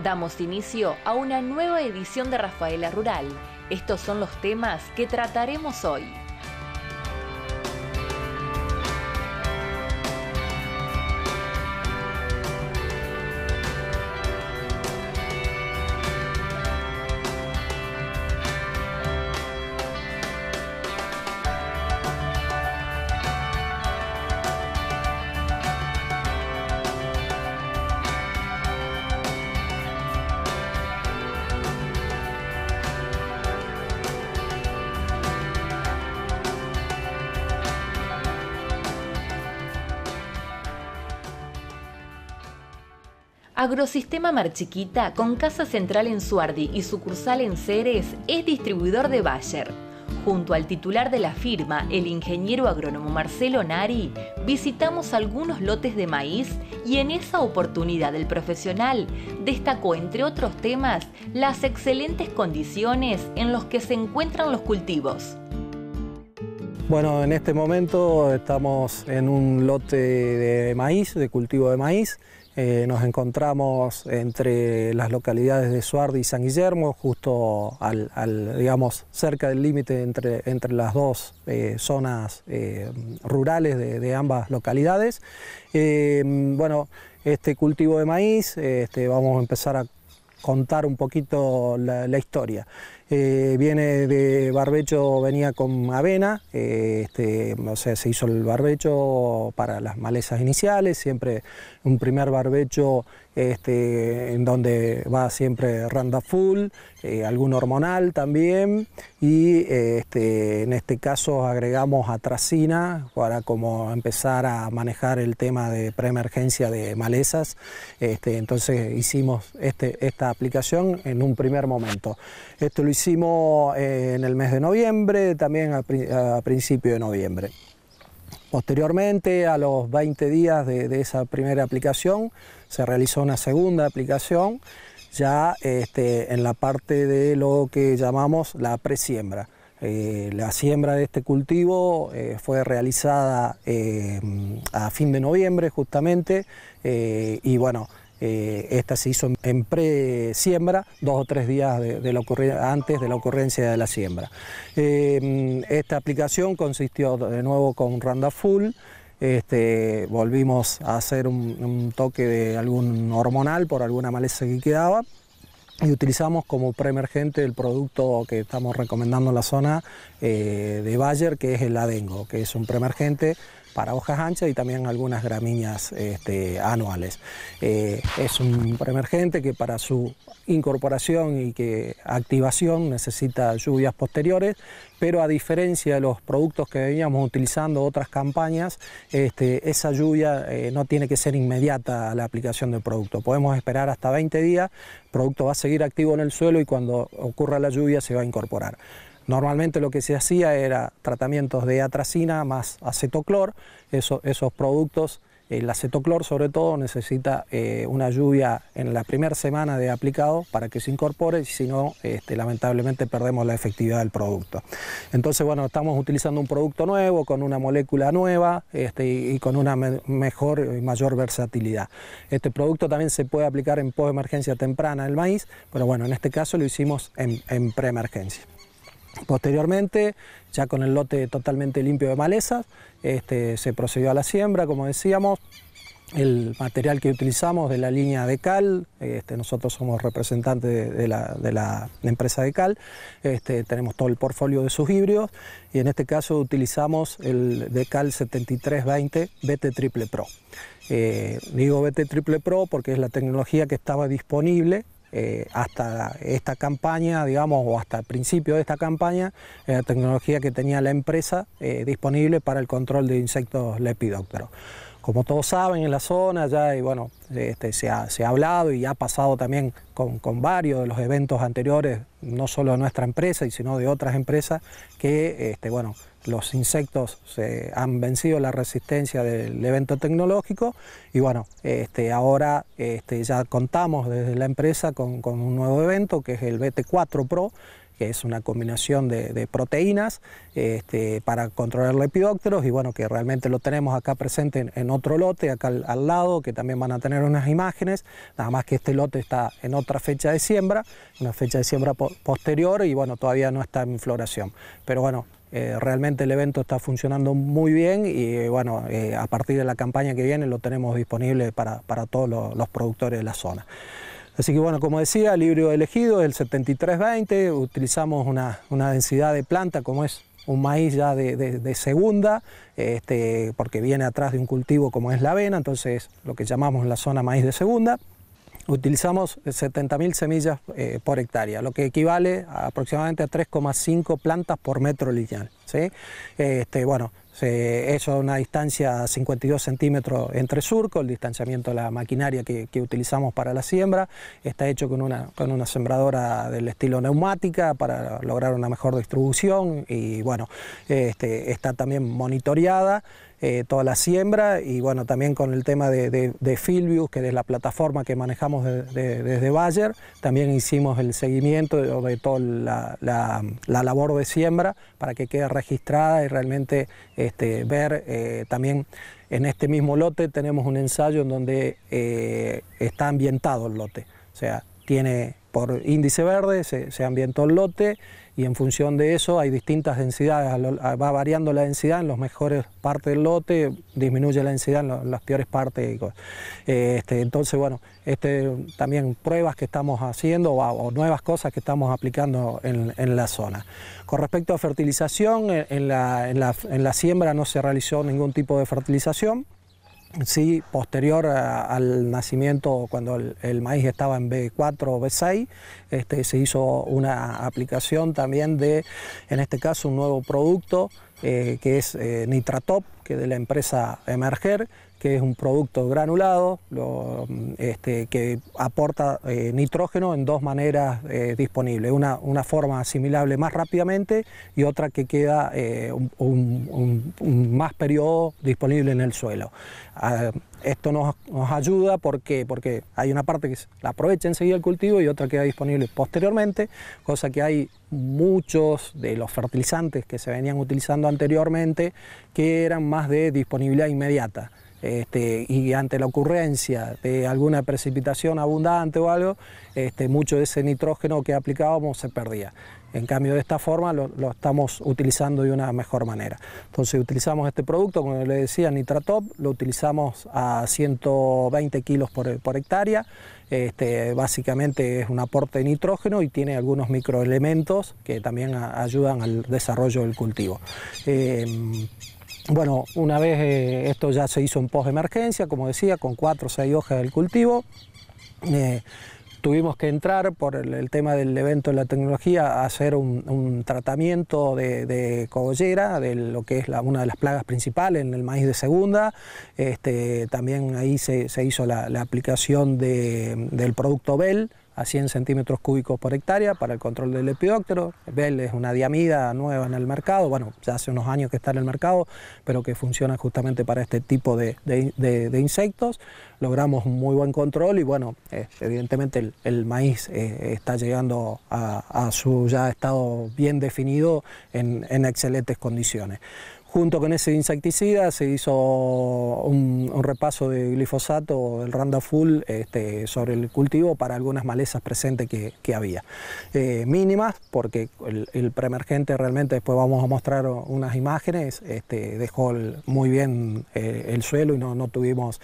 Damos inicio a una nueva edición de Rafaela Rural. Estos son los temas que trataremos hoy. Agrosistema Mar Chiquita, con casa central en Suardi y sucursal en Ceres, es distribuidor de Bayer. Junto al titular de la firma, el ingeniero agrónomo Marcelo Nari, visitamos algunos lotes de maíz y en esa oportunidad el profesional destacó, entre otros temas, las excelentes condiciones en las que se encuentran los cultivos. Bueno, en este momento estamos en un lote de maíz, de cultivo de maíz. Nos encontramos entre las localidades de Suardi y San Guillermo, justo digamos, cerca del límite entre las dos zonas rurales de ambas localidades. Bueno, este cultivo de maíz, vamos a empezar a contar un poquito la historia. Viene de barbecho, venía con avena, o sea, se hizo el barbecho para las malezas iniciales, siempre un primer barbecho en donde va siempre Roundup Full, algún hormonal también, y en este caso agregamos atracina para como empezar a manejar el tema de preemergencia de malezas. Entonces hicimos esta aplicación en un primer momento. Esto lo hicimos en el mes de noviembre, también a principio de noviembre. Posteriormente, a los 20 días de esa primera aplicación, se realizó una segunda aplicación, ya en la parte de lo que llamamos la presiembra. La siembra de este cultivo fue realizada a fin de noviembre justamente, y bueno, esta se hizo en pre-siembra, 2 o 3 días antes de la ocurrencia de la siembra. Esta aplicación consistió de nuevo con Roundup Full. Volvimos a hacer un toque de algún hormonal por alguna maleza que quedaba y utilizamos como preemergente el producto que estamos recomendando en la zona de Bayer, que es el Adengo, que es un preemergente para hojas anchas y también algunas gramíneas anuales. Es un preemergente que para su incorporación y activación necesita lluvias posteriores, pero a diferencia de los productos que veníamos utilizando otras campañas, esa lluvia no tiene que ser inmediata a la aplicación del producto. Podemos esperar hasta 20 días, el producto va a seguir activo en el suelo y cuando ocurra la lluvia se va a incorporar. Normalmente lo que se hacía era tratamientos de atracina más acetoclor. Esos productos, el acetoclor sobre todo, necesita una lluvia en la primera semana de aplicado para que se incorpore, si no, lamentablemente perdemos la efectividad del producto. Entonces, bueno, estamos utilizando un producto nuevo, con una molécula nueva y con una mejor y mayor versatilidad. Este producto también se puede aplicar en postemergencia temprana del maíz, pero bueno, en este caso lo hicimos en preemergencia. Posteriormente, ya con el lote totalmente limpio de malezas, se procedió a la siembra, como decíamos. El material que utilizamos de la línea Decal, nosotros somos representantes de la empresa Decal, tenemos todo el portfolio de sus híbridos y en este caso utilizamos el Decal 7320 BT Triple Pro. Digo BT Triple Pro porque es la tecnología que estaba disponible hasta esta campaña, digamos, o hasta el principio de esta campaña, la tecnología que tenía la empresa disponible para el control de insectos lepidópteros. Como todos saben, en la zona ya y bueno, se ha hablado y ha pasado también con varios de los eventos anteriores, no solo de nuestra empresa, sino de otras empresas, que bueno, los insectos han vencido la resistencia del evento tecnológico y bueno, ahora ya contamos desde la empresa con un nuevo evento que es el BT4 Pro, que es una combinación de proteínas para controlar lepidópteros, y bueno, que realmente lo tenemos acá presente en otro lote, acá al lado, que también van a tener unas imágenes, nada más que este lote está en otra fecha de siembra, una fecha de siembra posterior, y bueno, todavía no está en floración. Pero bueno, realmente el evento está funcionando muy bien, y bueno, a partir de la campaña que viene lo tenemos disponible para todos los productores de la zona. Así que bueno, como decía, el híbrido elegido es el 7320, utilizamos una densidad de planta como es un maíz ya de segunda, porque viene atrás de un cultivo como es la avena, entonces lo que llamamos en la zona maíz de segunda. Utilizamos 70.000 semillas por hectárea, lo que equivale a aproximadamente a 3,5 plantas por metro lineal, ¿sí? Bueno, eso es una distancia a 52 centímetros entre surco, el distanciamiento de la maquinaria que utilizamos para la siembra está hecho con una sembradora del estilo neumática para lograr una mejor distribución, y bueno, está también monitoreada toda la siembra, y bueno, también con el tema de Fieldview, que es la plataforma que manejamos desde Bayer, también hicimos el seguimiento de toda la labor de siembra para que quede registrada, y realmente ver también en este mismo lote tenemos un ensayo en donde está ambientado el lote, o sea, tiene por índice verde, se ambientó el lote, y en función de eso hay distintas densidades, va variando la densidad en las mejores partes del lote, disminuye la densidad en las peores partes. Entonces, bueno, también pruebas que estamos haciendo o nuevas cosas que estamos aplicando en la zona. Con respecto a fertilización, en la siembra no se realizó ningún tipo de fertilización. Sí, posterior al nacimiento, cuando el maíz estaba en B4 o B6, se hizo una aplicación también en este caso, un nuevo producto que es Nitratop, que es de la empresa Emerger, que es un producto granulado que aporta nitrógeno en dos maneras disponibles, una forma asimilable más rápidamente y otra que queda un más periodo disponible en el suelo. Esto nos ayuda porque hay una parte que la aprovecha enseguida el cultivo y otra queda disponible posteriormente, cosa que hay muchos de los fertilizantes que se venían utilizando anteriormente que eran más de disponibilidad inmediata. Y ante la ocurrencia de alguna precipitación abundante o algo, mucho de ese nitrógeno que aplicábamos se perdía. En cambio, de esta forma lo estamos utilizando de una mejor manera. Entonces utilizamos este producto, como le decía, Nitratop, lo utilizamos a 120 kilos por hectárea. Básicamente es un aporte de nitrógeno y tiene algunos microelementos que también ayudan al desarrollo del cultivo. Bueno, una vez esto ya se hizo en post-emergencia, como decía, con 4 o 6 hojas del cultivo. Tuvimos que entrar por el tema del evento de la tecnología a hacer un tratamiento de cogollera, de lo que es una de las plagas principales en el maíz de segunda. También ahí se hizo la aplicación del producto Bell a 100 centímetros cúbicos por hectárea para el control del lepidóptero. Bell es una diamida nueva en el mercado, bueno, ya hace unos años que está en el mercado, pero que funciona justamente para este tipo de insectos. Logramos un muy buen control y bueno, evidentemente el maíz está llegando a su ya estado bien definido en excelentes condiciones. Junto con ese insecticida se hizo un repaso de glifosato, el Roundup sobre el cultivo para algunas malezas presentes que había. Mínimas, porque el preemergente realmente, después vamos a mostrar unas imágenes, dejó muy bien el suelo y no tuvimos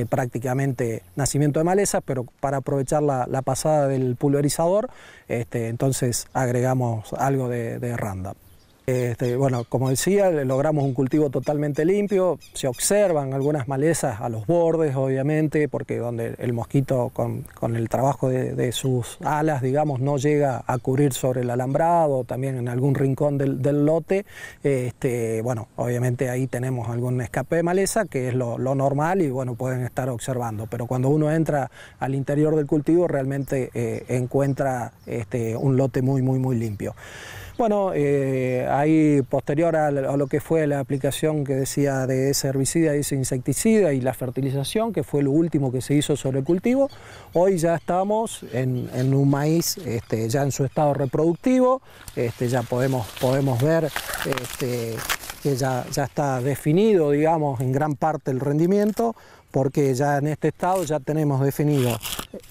prácticamente nacimiento de malezas, pero para aprovechar la pasada del pulverizador, entonces agregamos algo de Roundup. Bueno, como decía, logramos un cultivo totalmente limpio, se observan algunas malezas a los bordes, obviamente, porque donde el mosquito con el trabajo de sus alas, digamos, no llega a cubrir sobre el alambrado, también en algún rincón del lote, bueno, obviamente ahí tenemos algún escape de maleza, que es lo normal y bueno, pueden estar observando, pero cuando uno entra al interior del cultivo realmente encuentra un lote muy limpio. Bueno, ahí posterior a lo que fue la aplicación que decía de ese herbicida y ese insecticida y la fertilización, que fue lo último que se hizo sobre el cultivo, hoy ya estamos en un maíz ya en su estado reproductivo, ya podemos ver que ya está definido, digamos, en gran parte el rendimiento, porque ya en este estado ya tenemos definido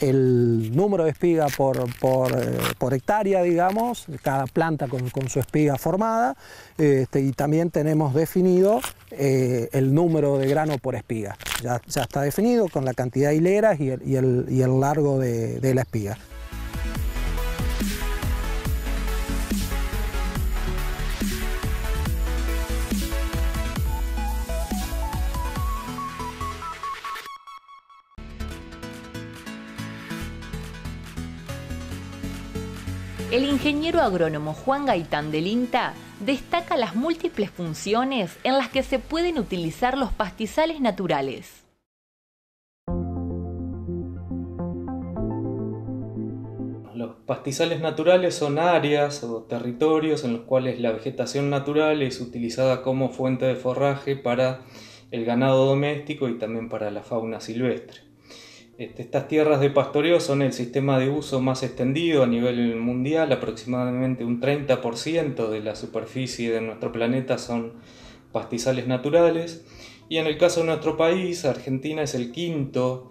el número de espiga por hectárea, digamos, cada planta con su espiga formada, y también tenemos definido el número de grano por espiga. Ya está definido con la cantidad de hileras y el largo de la espiga. El ingeniero agrónomo Juan Gaitán del INTA destaca las múltiples funciones en las que se pueden utilizar los pastizales naturales. Los pastizales naturales son áreas o territorios en los cuales la vegetación natural es utilizada como fuente de forraje para el ganado doméstico y también para la fauna silvestre. Estas tierras de pastoreo son el sistema de uso más extendido a nivel mundial. Aproximadamente un 30% de la superficie de nuestro planeta son pastizales naturales, y en el caso de nuestro país, Argentina es el quinto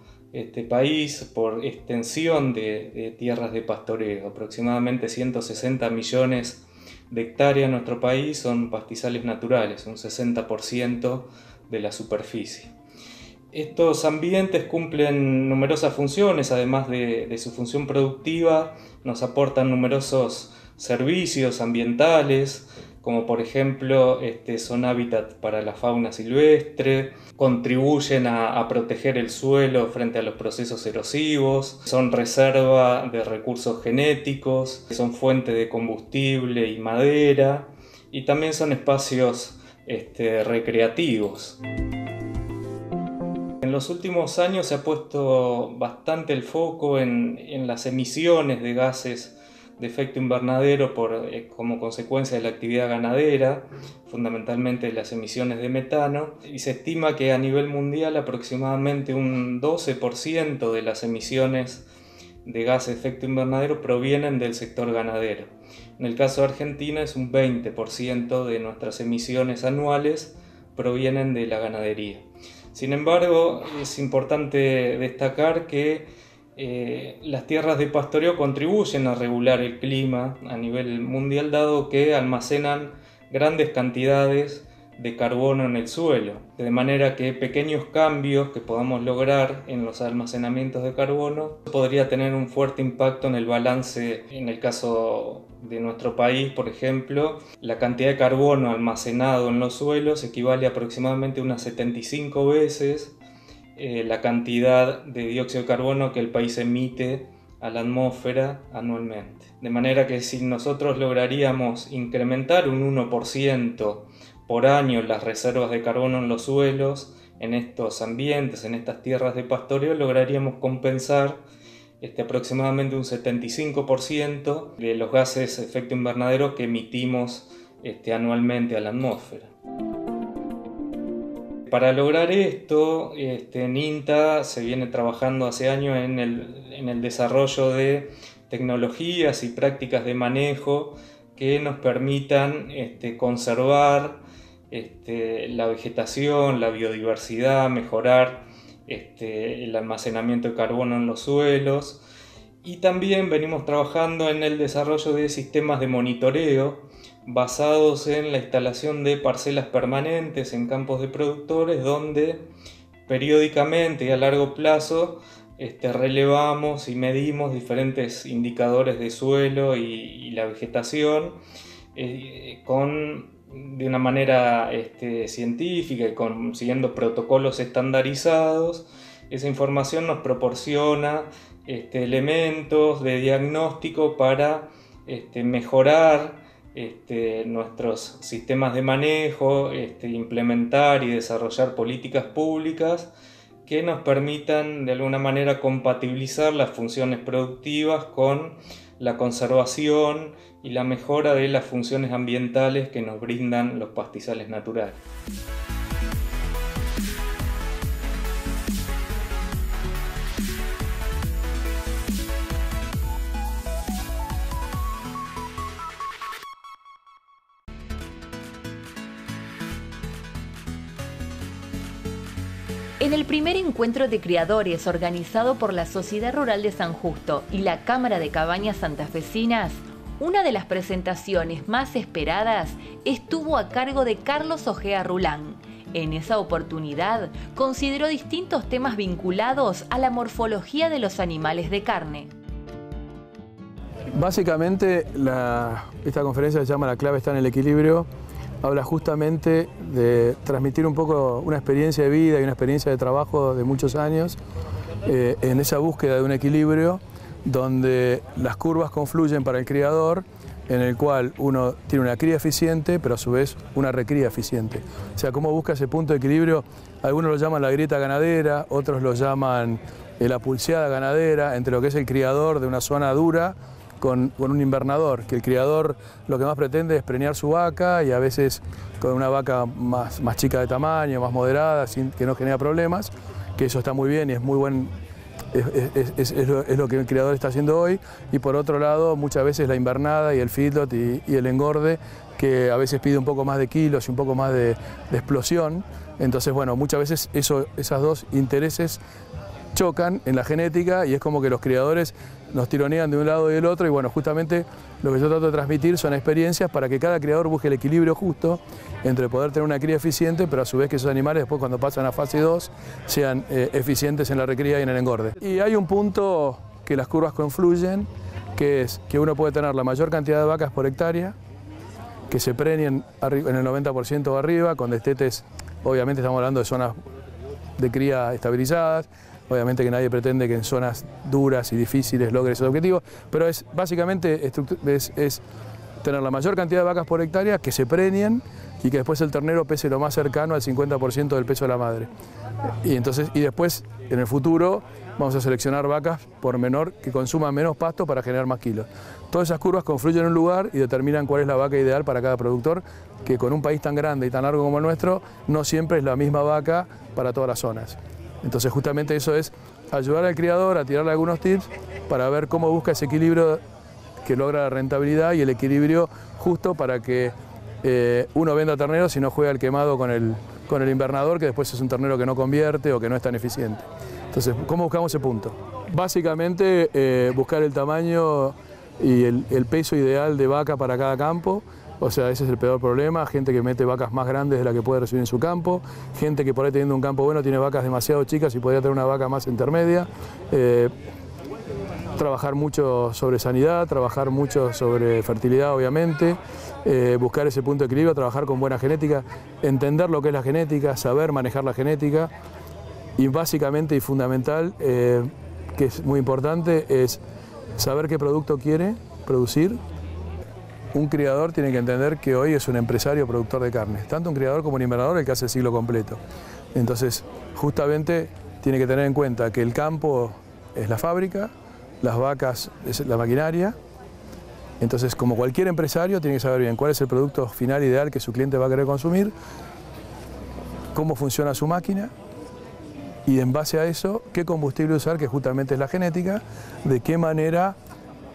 país por extensión de tierras de pastoreo. Aproximadamente 160 millones de hectáreas en nuestro país son pastizales naturales, un 60% de la superficie. Estos ambientes cumplen numerosas funciones, además de su función productiva, nos aportan numerosos servicios ambientales, como por ejemplo son hábitat para la fauna silvestre, contribuyen a proteger el suelo frente a los procesos erosivos, son reserva de recursos genéticos, son fuente de combustible y madera, y también son espacios recreativos. En los últimos años se ha puesto bastante el foco en las emisiones de gases de efecto invernadero como consecuencia de la actividad ganadera, fundamentalmente las emisiones de metano, y se estima que a nivel mundial aproximadamente un 12% de las emisiones de gases de efecto invernadero provienen del sector ganadero. En el caso de Argentina es un 20% de nuestras emisiones anuales provienen de la ganadería. Sin embargo, es importante destacar que las tierras de pastoreo contribuyen a regular el clima a nivel mundial, dado que almacenan grandes cantidades de carbono en el suelo, de manera que pequeños cambios que podamos lograr en los almacenamientos de carbono podría tener un fuerte impacto en el balance. En el caso de nuestro país, por ejemplo, la cantidad de carbono almacenado en los suelos equivale aproximadamente a unas 75 veces la cantidad de dióxido de carbono que el país emite a la atmósfera anualmente. De manera que si nosotros lograríamos incrementar un 1% por año las reservas de carbono en los suelos, en estos ambientes, en estas tierras de pastoreo, lograríamos compensar aproximadamente un 75% de los gases de efecto invernadero que emitimos anualmente a la atmósfera. Para lograr esto, en INTA se viene trabajando hace años en el desarrollo de tecnologías y prácticas de manejo que nos permitan conservar la vegetación, la biodiversidad, mejorar el almacenamiento de carbono en los suelos, y también venimos trabajando en el desarrollo de sistemas de monitoreo basados en la instalación de parcelas permanentes en campos de productores, donde periódicamente y a largo plazo relevamos y medimos diferentes indicadores de suelo y la vegetación de una manera científica y siguiendo protocolos estandarizados. Esa información nos proporciona elementos de diagnóstico para mejorar nuestros sistemas de manejo, implementar y desarrollar políticas públicas que nos permitan de alguna manera compatibilizar las funciones productivas con la conservación y la mejora de las funciones ambientales que nos brindan los pastizales naturales. En el primer encuentro de criadores organizado por la Sociedad Rural de San Justo y la Cámara de Cabañas Santafesinas, una de las presentaciones más esperadas estuvo a cargo de Carlos Ojea Rulán. En esa oportunidad consideró distintos temas vinculados a la morfología de los animales de carne. Básicamente esta conferencia se llama La clave está en el equilibrio. Habla justamente de transmitir un poco una experiencia de vida y una experiencia de trabajo de muchos años en esa búsqueda de un equilibrio donde las curvas confluyen para el criador, en el cual uno tiene una cría eficiente, pero a su vez una recría eficiente. O sea, cómo busca ese punto de equilibrio, algunos lo llaman la grieta ganadera, otros lo llaman la pulseada ganadera, entre lo que es el criador de una zona dura con un invernador, que el criador lo que más pretende es preñar su vaca y a veces con una vaca más chica de tamaño, más moderada, que no genera problemas, que eso está muy bien y es muy buen, es lo que el criador está haciendo hoy. Y por otro lado, muchas veces la invernada y el feedlot y el engorde, que a veces pide un poco más de kilos y un poco más de explosión. Entonces, bueno, muchas veces esos dos intereses chocan en la genética y es como que los criadores nos tironean de un lado y del otro, y bueno, justamente lo que yo trato de transmitir son experiencias para que cada criador busque el equilibrio justo entre poder tener una cría eficiente, pero a su vez que esos animales después cuando pasan a fase 2 sean eficientes en la recría y en el engorde. Y hay un punto que las curvas confluyen, que es que uno puede tener la mayor cantidad de vacas por hectárea, que se preñen en el 90% o arriba, con destetes, obviamente estamos hablando de zonas de cría estabilizadas. Obviamente que nadie pretende que en zonas duras y difíciles logre ese objetivo, pero es básicamente es tener la mayor cantidad de vacas por hectárea que se preñen y que después el ternero pese lo más cercano al 50% del peso de la madre. Y después, en el futuro, vamos a seleccionar vacas que consuman menos pasto para generar más kilos. Todas esas curvas confluyen en un lugar y determinan cuál es la vaca ideal para cada productor, que con un país tan grande y tan largo como el nuestro, no siempre es la misma vaca para todas las zonas. Entonces justamente eso es ayudar al criador a tirarle algunos tips para ver cómo busca ese equilibrio que logra la rentabilidad y el equilibrio justo para que uno venda terneros y no juegue al quemado con el invernador, que después es un ternero que no convierte o que no es tan eficiente. Entonces, ¿cómo buscamos ese punto? Básicamente buscar el tamaño y el peso ideal de vaca para cada campo. O sea, ese es el peor problema, gente que mete vacas más grandes de la que puede recibir en su campo, gente que por ahí teniendo un campo bueno tiene vacas demasiado chicas y podría tener una vaca más intermedia. Trabajar mucho sobre sanidad, trabajar mucho sobre fertilidad obviamente, buscar ese punto de equilibrio, trabajar con buena genética, entender lo que es la genética, saber manejar la genética y básicamente y fundamental, que es muy importante, es saber qué producto quiere producir. Un criador tiene que entender que hoy es un empresario productor de carne, tanto un criador como un invernador, el que hace el ciclo completo. Entonces, justamente tiene que tener en cuenta que el campo es la fábrica, las vacas es la maquinaria. Entonces, como cualquier empresario, tiene que saber bien cuál es el producto final ideal que su cliente va a querer consumir, cómo funciona su máquina y en base a eso, qué combustible usar, que justamente es la genética, de qué manera,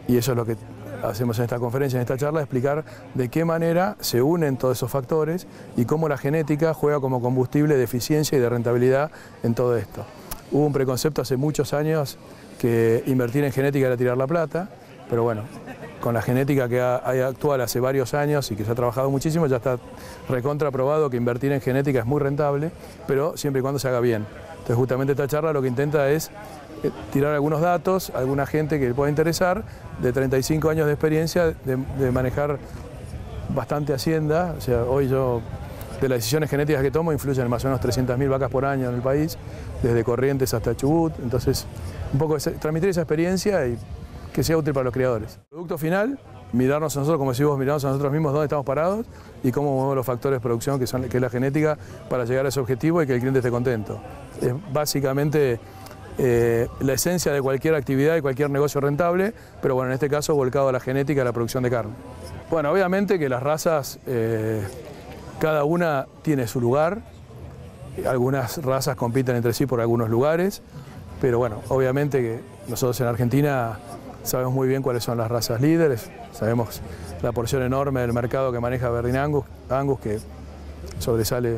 y eso es lo que hacemos en esta conferencia, en esta charla, explicar de qué manera se unen todos esos factores y cómo la genética juega como combustible de eficiencia y de rentabilidad en todo esto. Hubo un preconcepto hace muchos años que invertir en genética era tirar la plata, pero bueno, con la genética que hay actual hace varios años y que se ha trabajado muchísimo, ya está recontra probado que invertir en genética es muy rentable, pero siempre y cuando se haga bien. Entonces justamente esta charla lo que intenta es tirar algunos datos a alguna gente que le pueda interesar, de 35 años de experiencia de manejar bastante hacienda. O sea, hoy yo, de las decisiones genéticas que tomo, influyen en más o menos 300.000 vacas por año en el país, desde Corrientes hasta Chubut. Entonces, un poco transmitir esa experiencia y que sea útil para los criadores. El producto final mirarnos a nosotros, como decís vos, mirarnos a nosotros mismos dónde estamos parados y cómo movemos los factores de producción, que es la genética, para llegar a ese objetivo y que el cliente esté contento. Es básicamente la esencia de cualquier actividad y cualquier negocio rentable, pero bueno, en este caso volcado a la genética y a la producción de carne. Bueno, obviamente que las razas, cada una tiene su lugar, algunas razas compiten entre sí por algunos lugares, pero bueno, obviamente que nosotros en Argentina sabemos muy bien cuáles son las razas líderes, sabemos la porción enorme del mercado que maneja Aberdeen Angus, que sobresale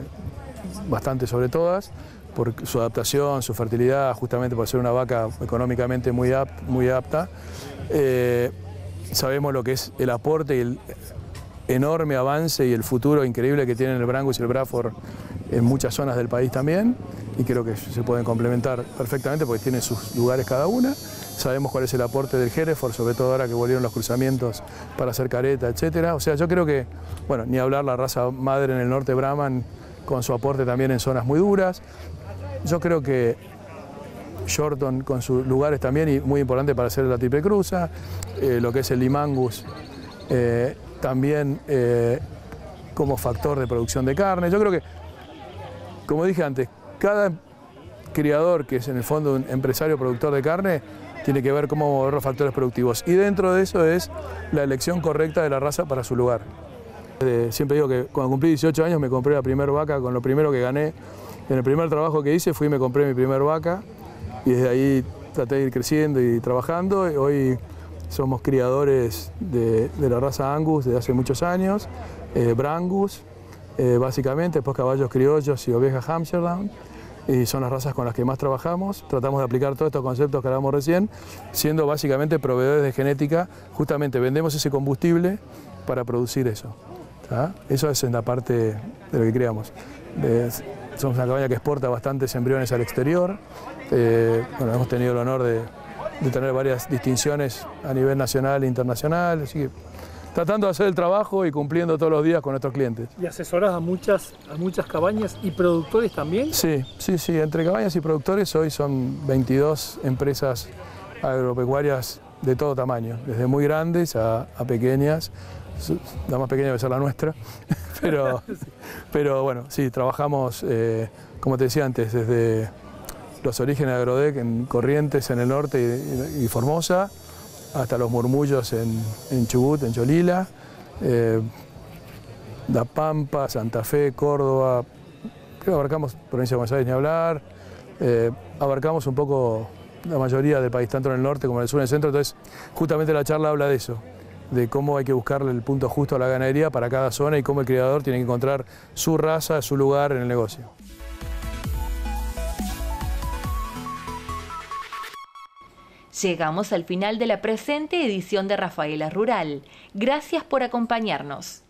bastante sobre todas, por su adaptación, su fertilidad, justamente por ser una vaca económicamente muy apta. Sabemos lo que es el aporte y el enorme avance y el futuro increíble que tienen el Brangus y el Braford en muchas zonas del país también, y creo que se pueden complementar perfectamente porque tienen sus lugares cada una. Sabemos cuál es el aporte del Hereford, sobre todo ahora que volvieron los cruzamientos para hacer careta, etc. O sea, yo creo que, bueno, ni hablar la raza madre en el norte Brahman, con su aporte también en zonas muy duras. Yo creo que Shorton con sus lugares también, y muy importante para hacer la triple cruza, lo que es el Limangus, también como factor de producción de carne. Yo creo que, como dije antes, cada criador que es en el fondo un empresario productor de carne tiene que ver cómo mover los factores productivos, y dentro de eso es la elección correcta de la raza para su lugar. Siempre digo que cuando cumplí 18 años me compré la primera vaca con lo primero que gané. En el primer trabajo que hice fui y me compré mi primer vaca, y desde ahí traté de ir creciendo y trabajando. Y hoy somos criadores de la raza Angus desde hace muchos años, Brangus básicamente, después caballos criollos y ovejas Amsterdam, y son las razas con las que más trabajamos. Tratamos de aplicar todos estos conceptos que hablamos recién, siendo básicamente proveedores de genética. Justamente vendemos ese combustible para producir eso. ¿Tá? Eso es en la parte de lo que creamos. Somos una cabaña que exporta bastantes embriones al exterior. Bueno, hemos tenido el honor de tener varias distinciones a nivel nacional e internacional, así que tratando de hacer el trabajo y cumpliendo todos los días con nuestros clientes. ¿Y asesorás a muchas cabañas y productores también? Sí, entre cabañas y productores hoy son 22 empresas agropecuarias de todo tamaño, desde muy grandes a pequeñas. La más pequeña debe ser la nuestra, pero bueno, sí, trabajamos, como te decía antes, desde los orígenes de Agrodec en Corrientes, en el norte y Formosa, hasta los murmullos en Chubut, en Cholila, La Pampa, Santa Fe, Córdoba. Creo que abarcamos provincia de Buenos Aires, ni hablar. Abarcamos un poco la mayoría del país, tanto en el norte como en el sur y en el centro. Entonces, justamente la charla habla de eso, de cómo hay que buscarle el punto justo a la ganadería para cada zona y cómo el criador tiene que encontrar su raza, su lugar en el negocio. Llegamos al final de la presente edición de Rafaela Rural. Gracias por acompañarnos.